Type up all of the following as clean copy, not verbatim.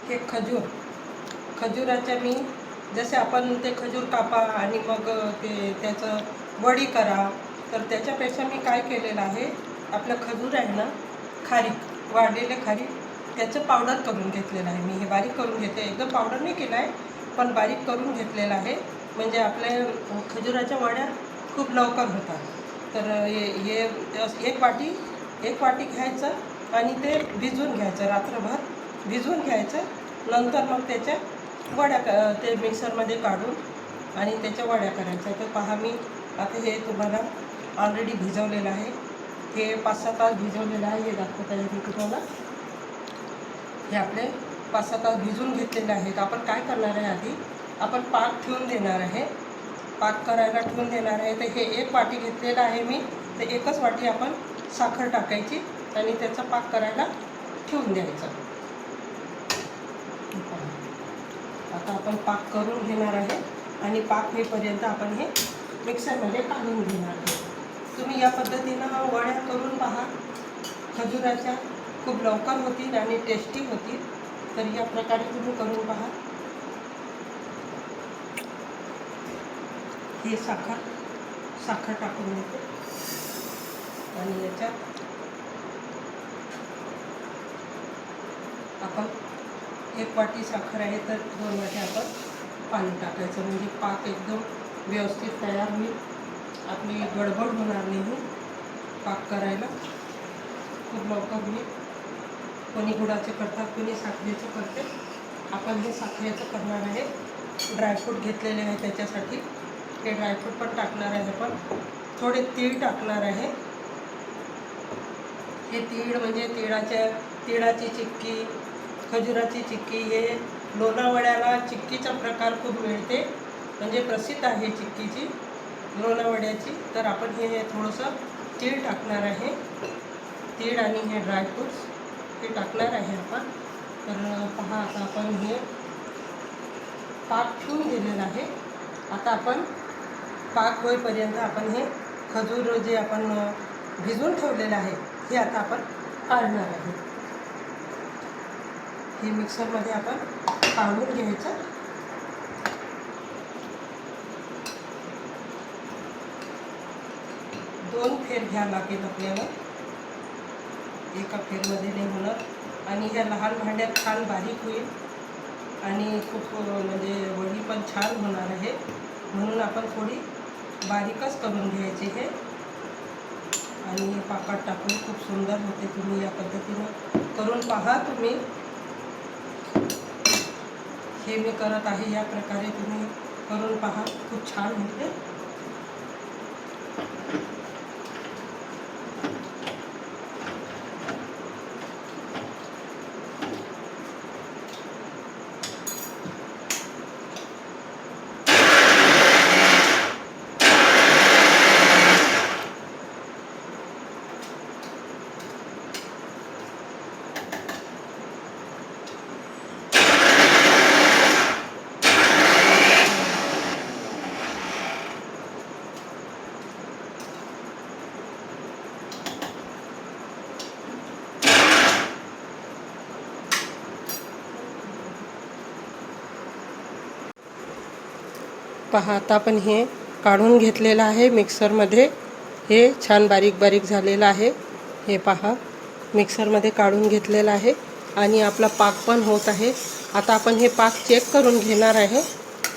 हे खजूराच्या मी जसे आपण ते खजूर कापा आणि मग ते त्याचं वडी करा, तर त्याच्यापेक्षा मी काय केलेलं आहे, आपलं खजूर आहे ना, खारीक वाढलेले खारीक त्याचं पावडर करून घेतलेलं आहे. मी हे बारीक करून घेते, एकदम पावडर नाही केलं आहे, पण बारीक करून घेतलेलं आहे. म्हणजे आपल्या खजुराच्या वड्या खूप लवकर होतात. तर हे एक वाटी घ्यायचं आणि ते भिजवून घ्यायचं, रात्रभर भिजवून घ्यायचं. नंतर मग त्याच्या वड्या ते मिक्सरमध्ये काढून आणि त्याच्या वड्या करायच्या. तर पहा, मी आता हे तुम्हाला ऑलरेडी भिजवलेलं आहे. हे 5-6 तास भिजवलेलं आहे. हे दाखवत आहे मी तुम्हाला. हे आपले 5-6 तास भिजवून घेतलेले आहेत. आपण काय करणार आहे, आधी आपण पाक ठेवून देणार आहे. पाक करायला ठेवून देणार आहे. तर हे 1 वाटी घेतलेलं आहे मी. तर 1च वाटी आपण साखर टाकायची आणि त्याचा पाक करायला ठेवून द्यायचा. आता आपण पाक करून घेणार आहे आणि पाक होईपर्यंत आपण हे मिक्सरमध्ये काढून घेणार आहे. तुम्ही या पद्धतीनं वड्या करून पहा. खजुराच्या खूप लवकर होतील आणि टेस्टी होतील. तर या प्रकारे तुम्ही करून पहा. हे साखर टाकून घेते आणि याच्यात आपण 1 वाटी साखर आहे तर 2 वाट्या आपण पाणी टाकायचं. म्हणजे पाक एकदम व्यवस्थित तयार होईल. आपली गडबड होणार नाही. पाक करायला खूप लवकर होईल. कोणी गुळाचे करतात, कोणी साखरेचं करते. आपण हे साखरेचं करणार आहे. ड्रायफ्रूट घेतलेले आहे त्याच्यासाठी. हे ड्रायफ्रूट पण टाकणार आहे. पण थोडे तीळ टाकणार आहे. हे तीळ म्हणजे तिळाची चिक्की, खजुराची चिक्की. हे लोणावळ्याला चिक्कीचा प्रकार खूप मिळते, म्हणजे प्रसिद्ध आहे चिक्कीची, लोणावळ्याची. तर आपण हे थोडंसं तीळ टाकणार आहे. तीळ आणि हे ड्रायफ्रूट्स हे टाकणार आहे आपण. तर पहा, आता आपण हे पाक ठेवून दिलेलं आहे. आता आपण पाक होईपर्यंत आपण हे खजूर जे आपण भिजवून ठेवलेलं आहे हे आता आपण काढणार आहे. हे मिक्सरमध्ये आपण काढून घ्यायचं. दोन फेर घ्यावं लागेल आपल्याला, एका फेरमध्ये नाही होणार. आणि ह्या लहान भांड्यात छान बारीक होईल आणि खूप म्हणजे वडी पण छान होणार आहे. म्हणून आपण थोडी बारीकच करून घ्यायची हे. आणि पाकात टाकून खूप सुंदर होते. तुम्ही या पद्धतीनं करून पहा. तुम्ही हे मी करत आहे या प्रकारे तुम्ही करून पहा. खूप छान होते. पहा, आता आपण हे काढून घेतलेलं आहे मिक्सरमध्ये. हे छान बारीक झालेलं आहे. हे पहा, मिक्सरमध्ये काढून घेतलेलं आहे आणि आपला पाक पण होत आहे. आता आपण हे पाक चेक करून घेणार आहे,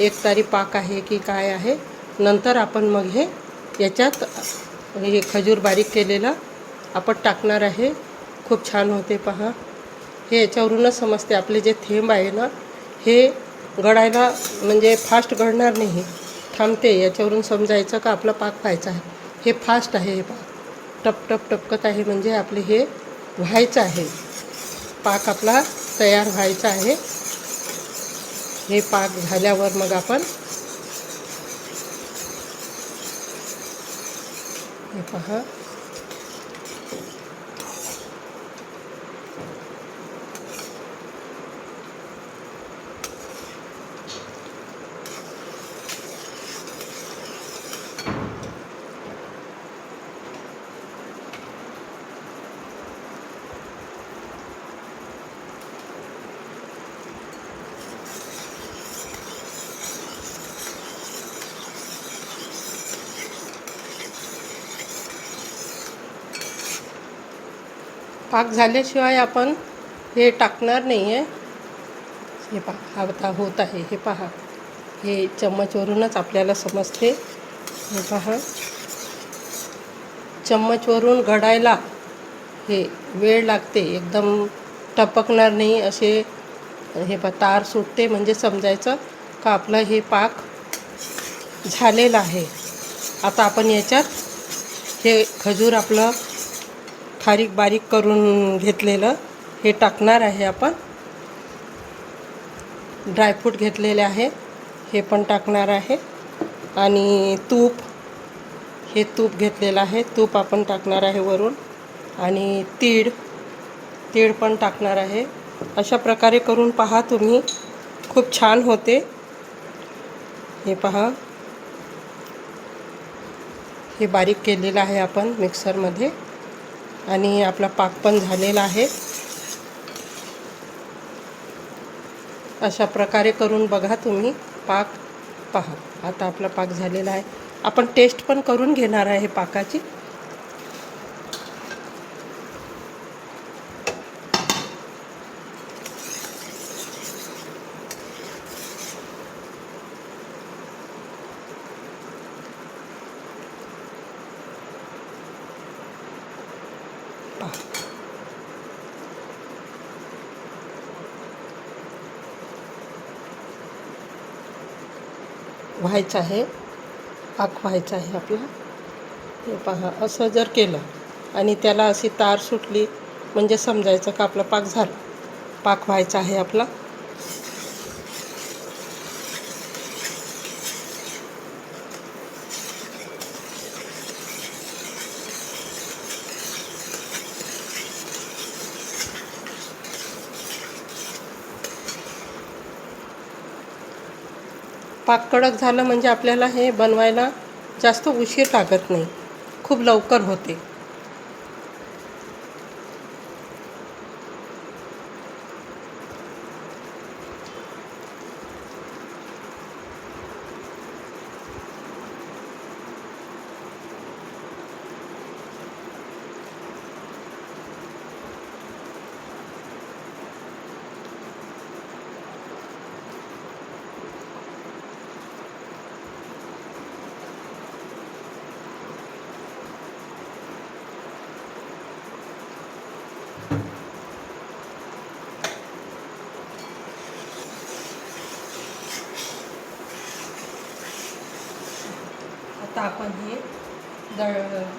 एकतारी पाक आहे की काय आहे. नंतर आपण मग हे याच्यात हे खजूर बारीक केलेला आपण टाकणार आहे. खूप छान होते पहा. हे याच्यावरूनच समजते. आपले जे थेंब आहे ना, हे गळायला म्हणजे फास्ट गळणार नाही, थांबते. याच्यावरून समजायचं का आपला पाक व्हायचा आहे. हे फास्ट आहे. हे पाक टप टपकत आहे, म्हणजे आपले हे व्हायचं आहे. पाक आपला तयार व्हायचा आहे. हे पाक झाल्यावर मग आपण हे पहा, पाक झाल्याशिवाय आपण हे टाकणार नाही आहे. हे पहा आता होत आहे, हे पहा, हे चम्मचवरूनच आपल्याला समजते. हे पहा, चम्मचवरून घडायला हे वेळ लागते, एकदम टपकणार नाही असे. हे पहा तार सुटते म्हणजे समजायचं का आपलं हे पाक झालेलं आहे. आता आपण याच्यात हे खजूर आपलं खारीक बारीक करून घेतलेलं हे टाकणार आहे. आपण ड्रायफ्रूट घेतलेले आहे हे पण टाकणार आहे. आणि तूप, हे तूप घेतलेलं आहे, तूप आपण टाकणार आहे वरून. आणि तीळ पण टाकणार आहे. अशा प्रकारे करून पहा तुम्ही, खूप छान होते. हे पहा, हे बारीक केलेलं आहे आपण मिक्सरमध्ये. आणि आपला पाक पण झालेला आहे. अशा प्रकारे करून बघा तुम्ही पाक. पहा आता आपला पाक झालेला आहे. आपण टेस्ट पण करून घेणार आहे पाकाची. व्हायचं आहे, पाक व्हायचा आहे आपला. हे पहा, असं जर केलं आणि त्याला अशी तार सुटली म्हणजे समजायचं का आपला पाक झाला. पाक व्हायचा आहे आपला. पाक कडक झालं म्हणजे आपल्याला हे बनवायला जास्त उशीर लागत नाही, खूप लवकर होते. आता आपण हे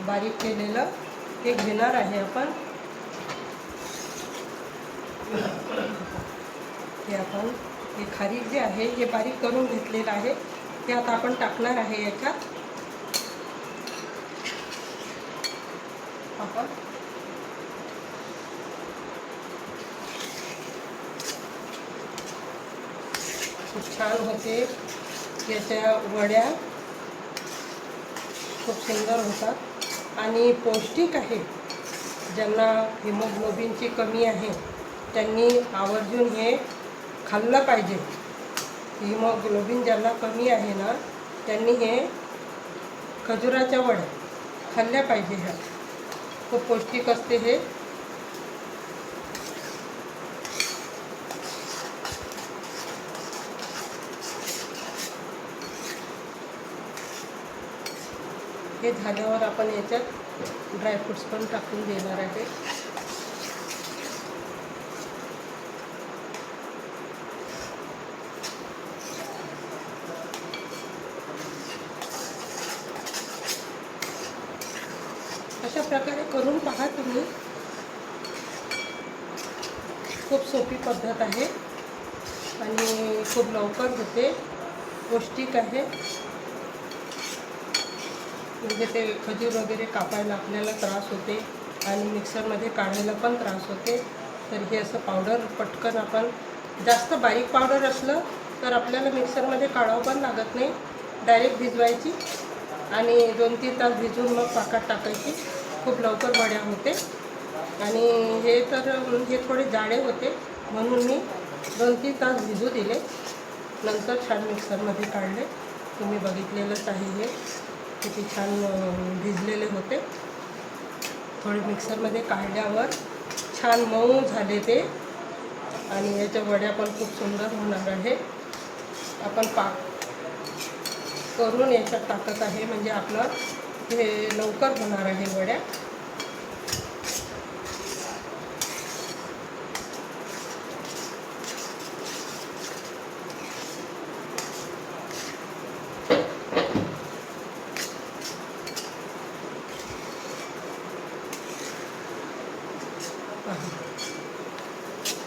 बारीक केलेलं हे घेणार आहे आपण. हे आपण हे खारीक जे आहे हे बारीक करून घेतलेलं आहे ते आता आपण टाकणार आहे याच्यात. आपण खूप छान होते याच्या वड्या, खूप सुंदर होतात आणि पौष्टिक आहे. ज्यांना हिमोग्लोबिनची कमी आहे त्यांनी आवर्जून हे खाल्लं पाहिजे. हिमोग्लोबिन ज्यांना कमी आहे ना त्यांनी हे खजुराच्या वड्या खाल्ल्या पाहिजे. ह्या खूप पौष्टिक असते. हे झाल्यावर आपण याच्यात ड्रायफ्रूट्स पण टाकून देणार आहे. अशा प्रकारे करून पहा तुम्ही, खूप सोपी पद्धत आहे आणि खूप लवकर होते, पौष्टिक आहे. म्हणजे ते खजूर वगैरे कापायला आपल्याला त्रास होते आणि मिक्सरमध्ये काढायला पण त्रास होते. तर हे असं पावडर पटकन आपण, जास्त बारीक पावडर असलं तर आपल्याला मिक्सरमध्ये काढावं पण लागत नाही. डायरेक्ट भिजवायची आणि 2-3 तास भिजवून मग पाकात टाकायची. खूप लवकर वड्या होते. आणि हे तर हे थोडे जाडे होते म्हणून मी 2-3 तास भिजू दिले, नंतर छान मिक्सरमध्ये काढले. तुम्ही बघितलेलंच आहे हे किती छान भिजलेले होते. थोडे मिक्सरमध्ये काढल्यावर छान मऊ झाले ते आणि याच्या वड्या पण खूप सुंदर होणार आहे. आपण पाक करून याच्यात टाकत आहे म्हणजे आपलं हे लवकर होणार आहे वड्या.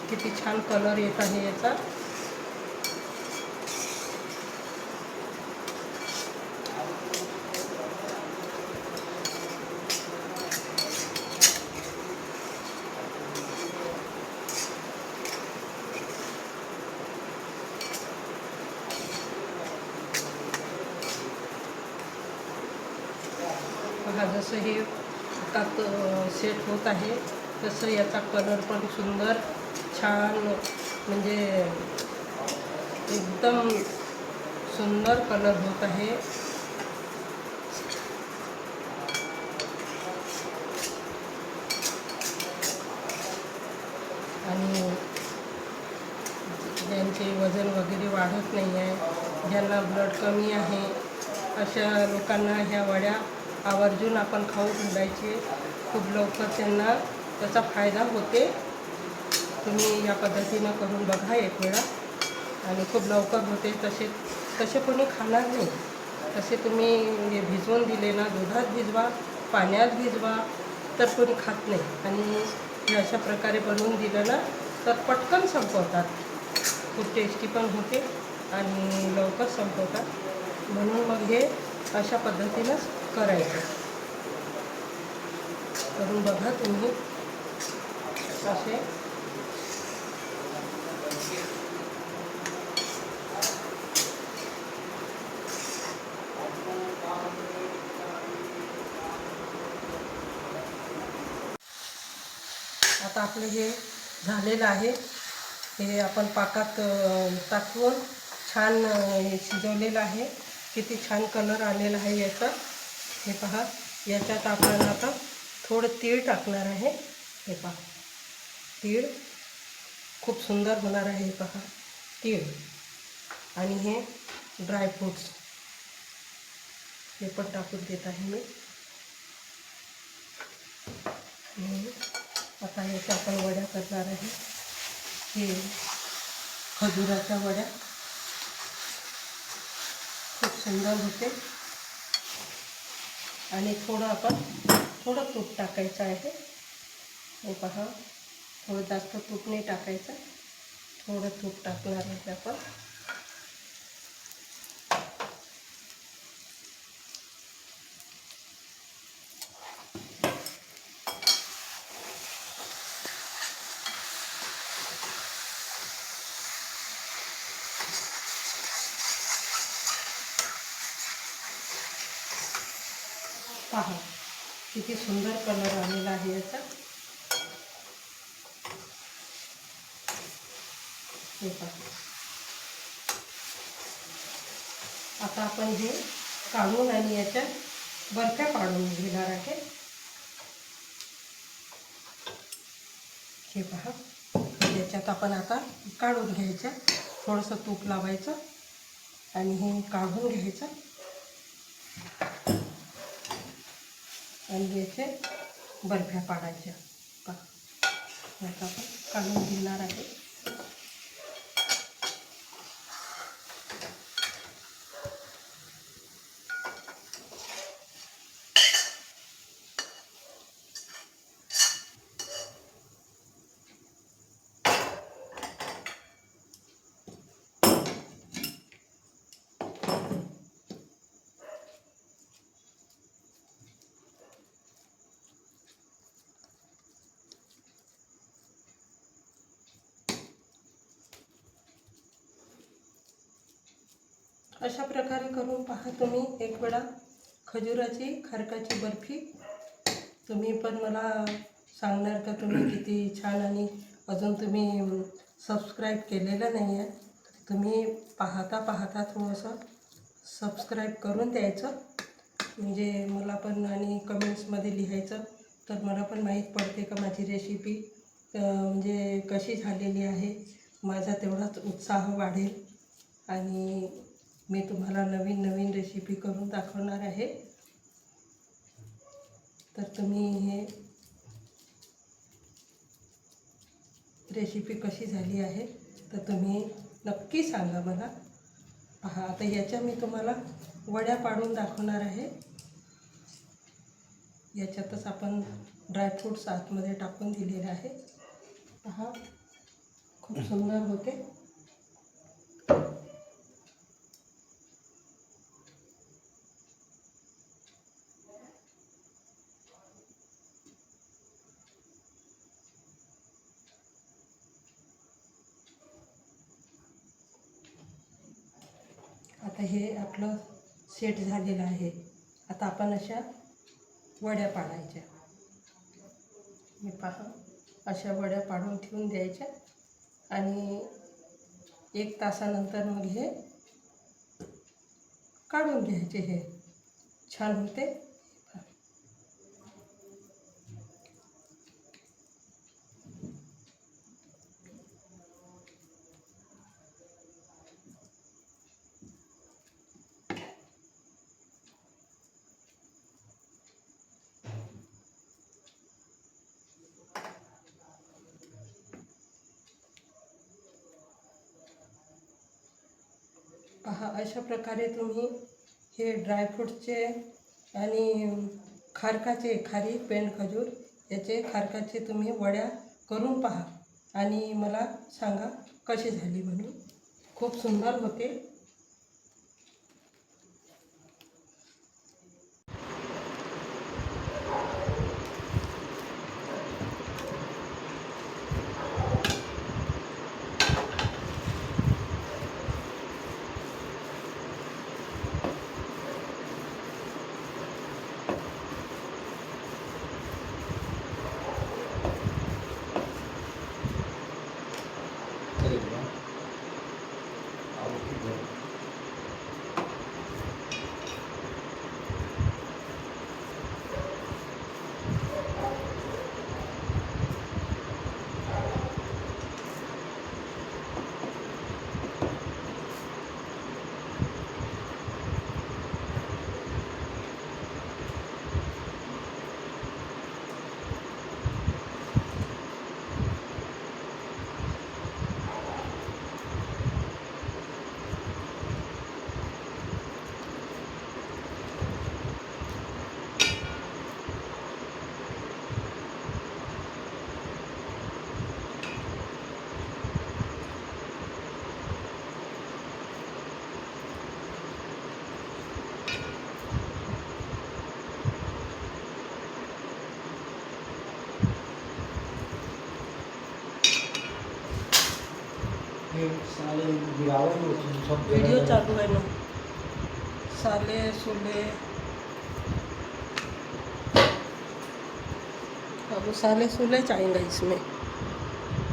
किती छान कलर येत आहे याचा. पहा जसं हे हातात सेट होत आहे तसं याचा कलर पण सुंदर छान म्हणजे एकदम सुंदर कलर होत आहे. आणि ज्यांचे वजन वगैरे वाढत नाही आहे, ज्यांना ब्लड कमी आहे, अशा लोकांना ह्या वड्या आवर्जून आपण खाऊ घालायचे. खूप लवकर त्यांना त्याचा फायदा होते. तुम्ही या पद्धतीनं करून बघा एक वेळा आणि खूप लवकर होते. तसे कोणी खाणार नाही. तसे तुम्ही हे भिजवून दिले ना, दुधात भिजवा, पाण्यात भिजवा, तर कोणी खात नाही. आणि हे अशा प्रकारे बनवून दिलं ना तर पटकन संपवतात. खूप टेस्टी पण होते आणि लवकर संपवतात. म्हणून मग हे अशा पद्धतीनंच करायचं. करून बघा तुम्ही असे. आता आपलं हे झालेलं आहे. हे आपण पाकात टाकून छान शिजवलेलं आहे. किती छान कलर आलेला आहे याचा. हे पहा, याच्यात आपण आता थोडं तीळ टाकणार आहे. हे पहा, तीळ खूप सुंदर होणार आहे. हे पहा, तीळ आणि हे ड्रायफ्रूट्स हे पण टाकून देत आहे मी. आता याच्या आपण वड्या करणार आहे. हे खजुराच्या वड्या खूप सुंदर होते. आणि थोडं तूप टाकायचं आहे. हे पहा, थोडं जास्त तूप नाही टाकायचं, थोडं तूप टाकणार आहे आपण. पहा किती सुंदर कलर आलेला आहे याचा. हे पहा, आता आपण हे काढून आणि याच्यात बर्फ्या पाडून घेणार आहे. हे पहा, याच्यात आपण आता काढून घ्यायचं. थोडंसं तूप लावायचं आणि हे काढून घ्यायचं आणि याचे बर्फ्या पाडायच्या. पहा, आता आपण काढून घेणार आहे. अशा प्रकारे करून पहा तुम्ही एक वेळा. खजुराची खारकाची बर्फी. तुम्ही पण मला सांगणार का तुम्ही किती छान. आणि अजून तुम्ही सबस्क्राईब केलेलं नाही आहे, तुम्ही पाहता थोडंसं सबस्क्राईब करून द्यायचं. म्हणजे मला पण आणि कमेंट्समध्ये लिहायचं, तर मला पण माहीत पडते का माझी रेसिपी म्हणजे कशी झालेली आहे, माझा तेवढाच उत्साह वाढेल आणि मी तुम्हाला नवीन नवीन रेसिपी करून दाखवणार आहे. तर तुम्ही हे रेसिपी कशी झाली आहे तर तुम्ही नक्की सांगा मला. पहा, आता याच्या मी तुम्हाला वड्या पाडून दाखवणार आहे. याच्यातच आपण ड्रायफ्रूट्स आतमध्ये टाकून दिलेले आहे. पहा, खूप सुंदर होते. आता हे आपलं सेट झालेलं आहे. आता आपण अशा वड्या पाडायच्या. मी पहा, अशा वड्या पाडून ठेवून द्यायच्या आणि 1 तासानंतर मग हे काढून घ्यायचे. हे छान होते. पहा, अशा प्रकारे तुम्ही हे ड्रायफ्रूटचे आणि खारी पेंड खजूर याचे खारकाचे तुम्ही वड्या करून पहा आणि मला सांगा कशी झाली म्हणून. खूप सुंदर होते. वीडियो चालू है ना. साले सोले, अब साले सोले चाहेंगे इसमें.